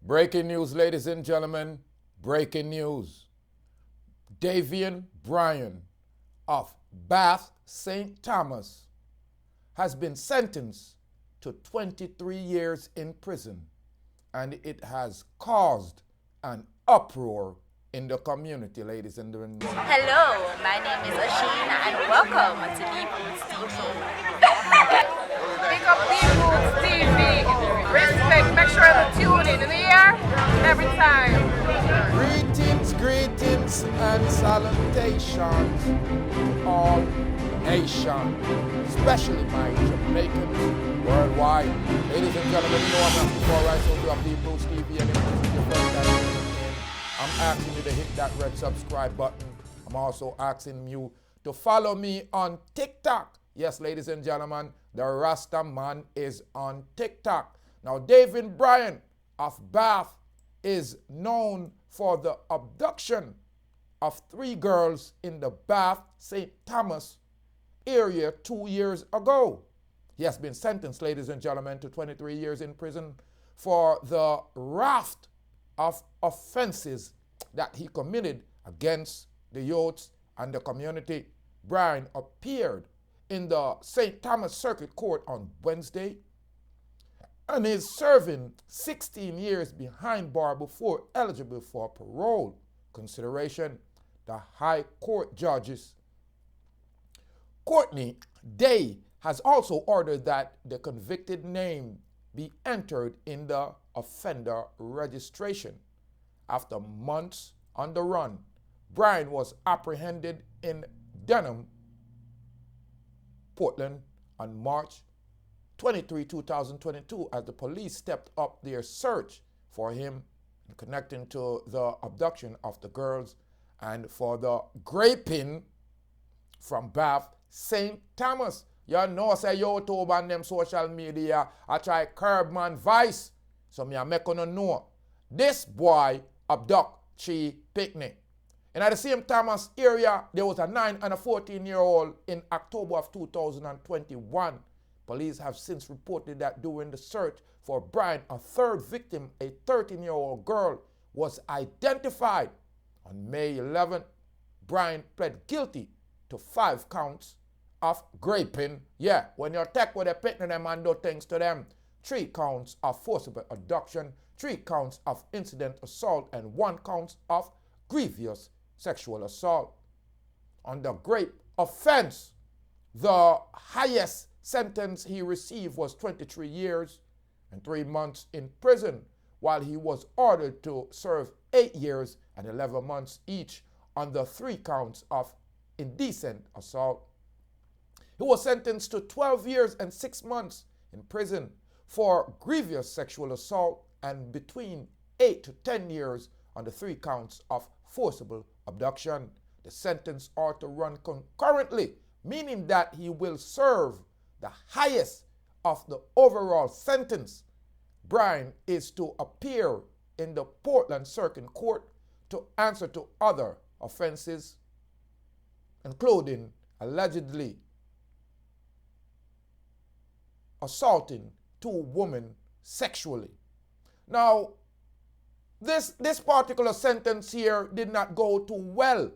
Breaking news, ladies and gentlemen. Breaking news. Davian Bryan of Bath, St Thomas has been sentenced to 23 years in prison, and it has caused an uproar in the community, ladies and gentlemen. Hello, my name is Asheen and welcome to Deep Roots TV. Pick up Deep Roots TV. Respect, make sure to tune in here every time. Greetings, and salutations to all nations, especially my Jamaicans worldwide. Ladies and gentlemen, you know I'm Rastafari, right? So we have Deep Roots TV, and if this is your first time tuning in, I'm asking you to hit that red subscribe button. I'm also asking you to follow me on TikTok. Yes, ladies and gentlemen, the Rasta man is on TikTok. Now, Davian Bryan of Bath is known for the abduction of 3 girls in the Bath, St Thomas area 2 years ago. He has been sentenced, ladies and gentlemen, to 23 years in prison for the raft of offences that he committed against the youths and the community. Bryan appeared in the St Thomas Circuit Court on Wednesday and is serving 16 years behind bar before eligible for parole consideration. The High Court judges Courtney Day has also ordered that the convicted name be entered in the offender registration. After months on the run, Bryan was apprehended in Denham, Portland on March 23, 2022 as the police stepped up their search for him connecting to the abduction of the girls and for the raping from Bath, St. Thomas. You know, say YouTube and them social media, I try curb man vice. So me I make you know. This boy abduct 3 picnic. And at the same Thomas area, there was a 9 and a 14-year-old in October of 2021. Police have since reported that during the search for Bryan, a third victim, a 13-year-old girl, was identified. On May 11th, Bryan pled guilty to 5 counts of raping. Yeah, when you're tech with a picnic them and do things to them. 3 counts of forcible abduction, 3 counts of incident assault, and 1 count of grievous sexual assault. On the rape offense, the highest sentence he received was 23 years and 3 months in prison, while he was ordered to serve 8 years and 11 months each on the 3 counts of indecent assault. He was sentenced to 12 years and 6 months in prison for grievous sexual assault and between 8 to 10 years on the 3 counts of forcible abduction. The sentence ought to run concurrently, meaning that he will serve the highest of the overall sentence. Bryan is to appear in the Portland Circuit Court to answer to other offenses, including allegedly assaulting 2 women sexually. Now, this particular sentence here did not go too well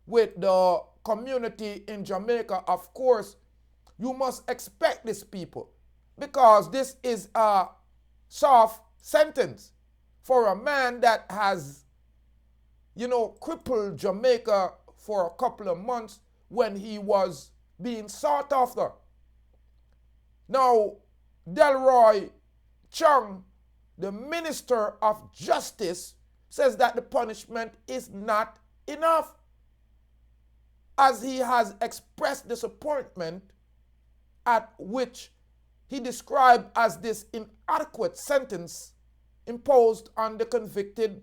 with the community in Jamaica. Of course, you must expect this, people, because this is a soft sentence for a man that has, crippled Jamaica for a couple of months when he was being sought after. Now, Delroy Chung, the Minister of Justice, says that the punishment is not enough, as he has expressed disappointment at which he described as this inadequate sentence imposed on the convicted,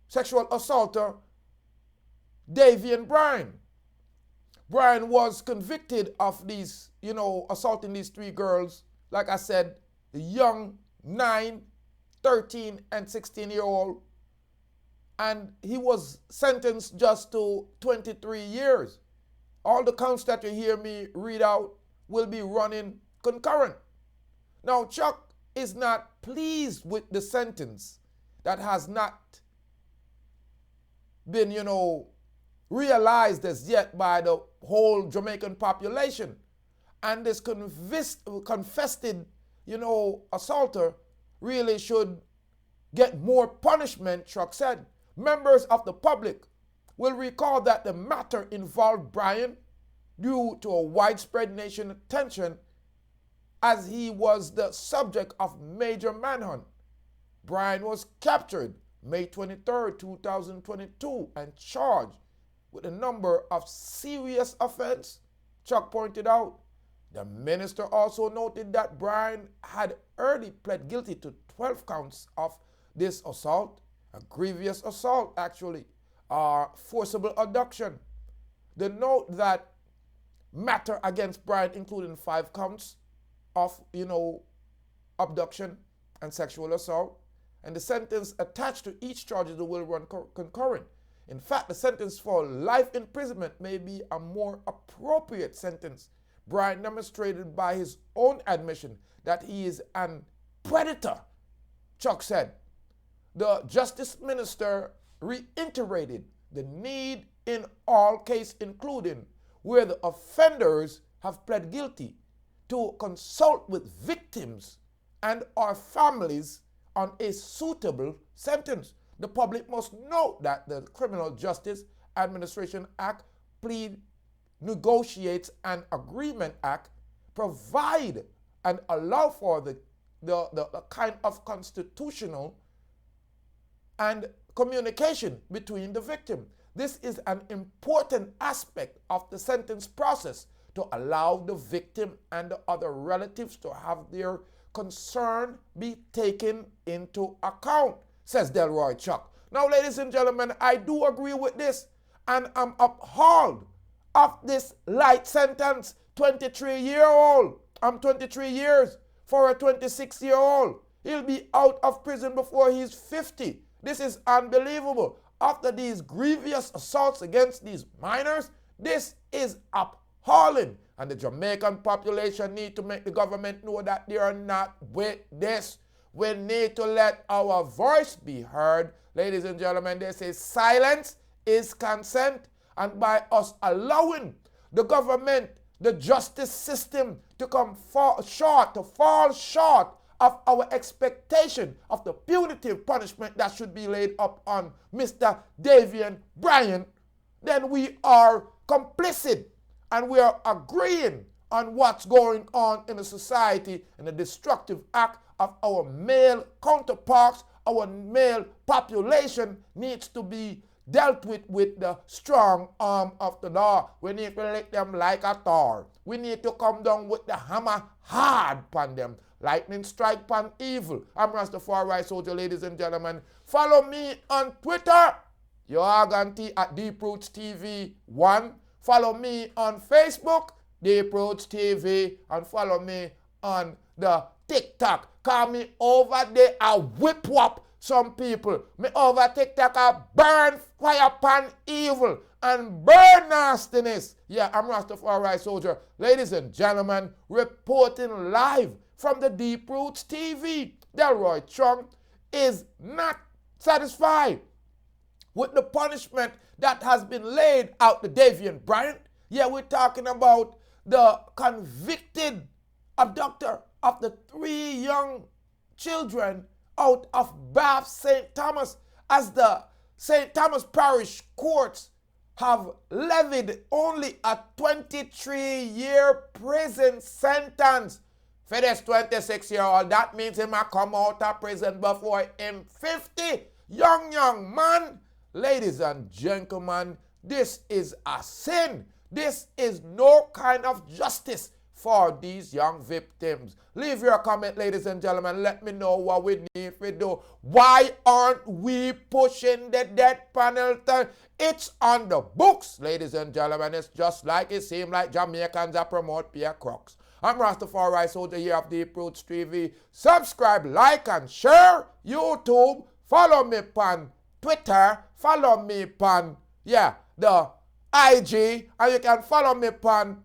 sexual assaulter, Davian Bryan. Bryan was convicted of these, assaulting these 3 girls, like I said, the young 9, 13, and 16-year-old. And he was sentenced just to 23 years. All the counts that you hear me read out will be running concurrent. Now, Chuck, is not pleased with the sentence that has not been, realized as yet by the whole Jamaican population. And this confessed, assaulter really should get more punishment, Chuck said. Members of the public will recall that the matter involved Bryan due to a widespread national attention as he was the subject of major manhunt. Bryan was captured May 23, 2022 and charged with a number of serious offenses, Chuck pointed out. The minister also noted that Bryan had early pled guilty to 12 counts of this assault, a grievous assault actually, forcible abduction. The note that matter against Bryan including 5 counts of, abduction and sexual assault, and the sentence attached to each charge will run concurrent. In fact, the sentence for life imprisonment may be a more appropriate sentence. Bryan demonstrated by his own admission that he is an predator, Chuck said. The Justice Minister reiterated the need in all cases, including where the offenders have pled guilty, to consult with victims and our families on a suitable sentence. The public must note that the Criminal Justice Administration Act negotiates an agreement act, provide and allow for the kind of constitutional and communication between the victim. This is an important aspect of the sentence process to allow the victim and the other relatives to have their concern be taken into account, says Delroy Chuck. Now, ladies and gentlemen, I do agree with this, and I'm appalled of this light sentence. 23-year-old. I'm 23 years for a 26-year-old. He'll be out of prison before he's 50. This is unbelievable. After these grievous assaults against these minors, this is appalling. And the Jamaican population need to make the government know that they are not with this. We need to let our voice be heard. Ladies and gentlemen, they say silence is consent. And by us allowing the government, the justice system to fall short of our expectation of the punitive punishment that should be laid up on Mr. Davian Bryan, then we are complicit and we are agreeing on what's going on in the society and the destructive act of our male counterparts. Our male population needs to be dealt with the strong arm of the law. We need to lick them like a Thor. We need to come down with the hammer hard upon them. Lightning strike upon evil. I'm Rastafari Soldier, ladies and gentlemen. Follow me on Twitter, Yoaganti at Deep Roots TV 1. Follow me on Facebook, Deep Roots TV, and follow me on the TikTok. Call me over there, I whip whop some people. Me over TikTok, I burn fire upon evil and burn nastiness. Yeah, I'm Rastafari Soldier. Ladies and gentlemen, reporting live from the Deep Roots TV. Delroy Chung is not satisfied with the punishment that has been laid out to Davian Bryan. Yeah, we're talking about the convicted abductor of the 3 young children out of Bath, St. Thomas, as the St. Thomas Parish Courts have levied only a 23-year prison sentence for this 26-year-old. That means he might come out of prison before him 50. Young man. Ladies and gentlemen, this is a sin. This is no kind of justice for these young victims. Leave your comment, ladies and gentlemen. Let me know what we need to do. Why aren't we pushing the death penalty? It's on the books, ladies and gentlemen. It's just like it seems like Jamaicans are promote Pierre Crooks. I'm Rastafari Soldier here of Deep Roots TV. Subscribe, like, and share. YouTube. Follow me on Twitter. Follow me on, the IG. And you can follow me on,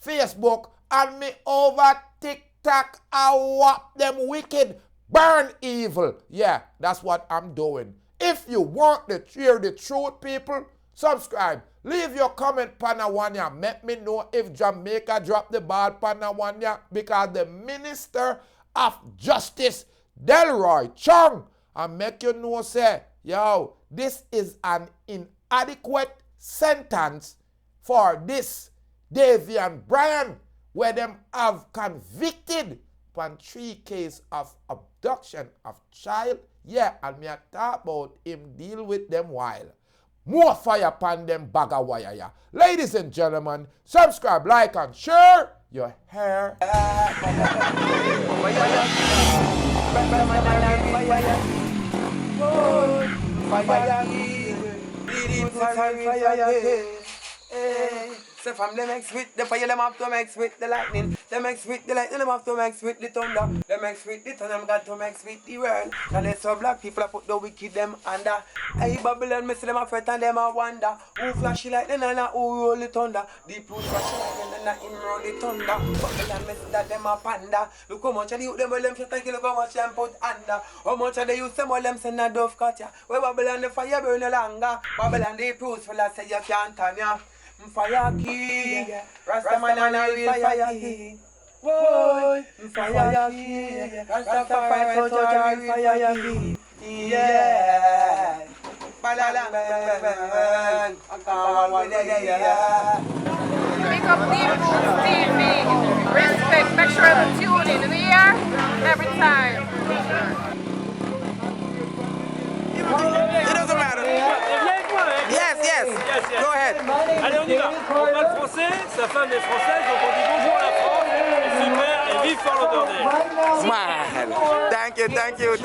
Facebook. And me over TikTok. attack and whop them wicked, burn evil. Yeah, that's what I'm doing. If you want to hear the truth, people, subscribe. Leave your comment, Panawanya. Let me know if Jamaica dropped the ball, Panawanya, because the Minister of Justice, Delroy Chung, and make you know, say, yo, this is an inadequate sentence for this Davian Bryan, where them have convicted on 3 cases of abduction of child. Yeah, and me a talk about him deal with them while. More fire upon them bag of wire, yeah. Ladies and gentlemen, subscribe, like, and share your hair. So from them mix with the fire, them have to mix with the lightning. Them mix with the lightning, them have to mix with the thunder. Them mix with the thunder, them got to mix with the world. And they so black people put the wicked them under. Hey Babylon, me see them a fret and them a wonder. Who flashy lightning and who roll the thunder? Deep root flashy lightning and him roll the thunder. Babylon, me see that them a panda. Look how much of the youth them well them shut and kill, look how much them put under. How much of the youth them well them send a dove cut ya. Where Babylon the fire burn no longer. Babylon the proofs for that say you can't turn ya. Fire king, Rastaman and a real fire king. Boy, fire king, Rastafari touch a real fire king. Yeah, balalang bang, Pick up Deep TV. Respect. Make sure to tune in the year every time. It doesn't matter. Yes. Go ahead. Allez, on y va. On parle français, sa femme est française, donc on dit bonjour à la France. Super, et vive Fort Lauderdale. Smile. Thank you.